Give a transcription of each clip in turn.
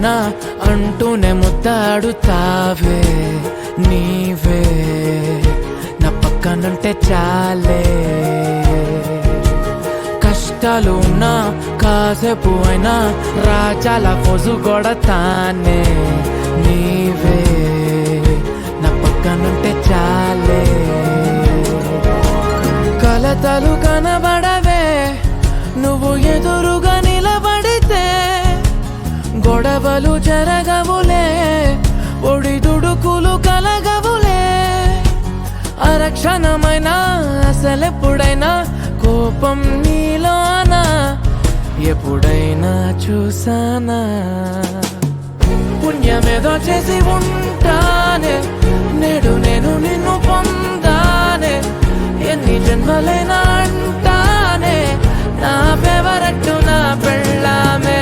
ఉన్నా అంటూనే ముద్దాడుతావే నీవే నా పక్కనుంటే చాలే కష్టాలు ఉన్నా కాసేపు అయినా రాజాల పొజు కొడతానే నీవే నా పక్కనుంటే చాలే కలతలు కనబడవే నువ్వు ఎదురుగా నిలబడితే గొడవలు జరగవులే ఒడిదుడుకులు కలగవులే అరక్షణమైనా అసలెప్పుడైనా కోపం నీలోనా ఎప్పుడైనా చూసానా పుణ్యమేదో చేసి ఉంటానే నేడు నేను నిన్ను పొందానే ఎన్ని జన్మలైనా అంటానే నా ఫేవరెట్ నా పెళ్ళామే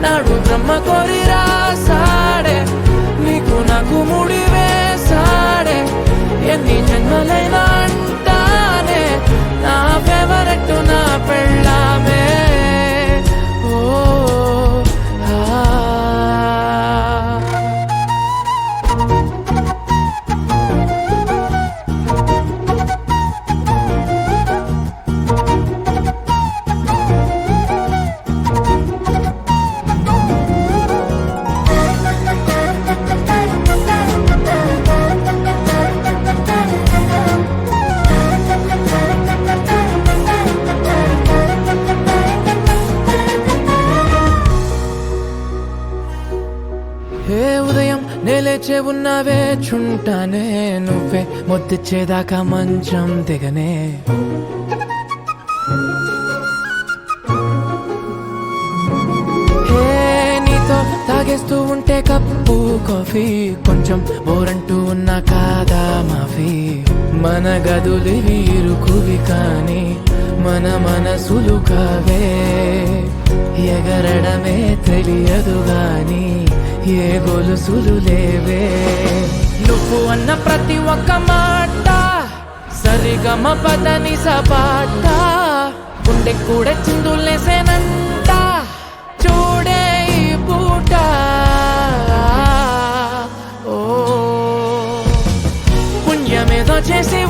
నాడు బ్రహ్మ కోరి రాసాడే నీకు నాకు ముడి వేసాడే ఎన్ని జన్మలైనా అంటానే నా ఫేవరెట్ నా పెళ్ళామే ఓ ఏ ఉదయం నేలేచే ఉన్నావే చుంటానే నువ్వే మొద్దిచ్చేదాకా మంచం దిగనే నీతో తాగేస్తూ ఉంటే కప్పు కాఫీ కొంచెం బోరంటూ ఉన్నా కాదా మాఫీ మన గదులివి ఇరుకువి కానీ మన మనసులు కావే ఎగరడమే తెలియదు గాని ఏ గొలుసులు లేవే నువ్వు అన్న ప్రతి ఒక్క మాట సరిగమ పదని సపాట గుండె కూడా చిందులేసేనంట చూడే ఈ పూట ఓ పుణ్యమేదో చేసి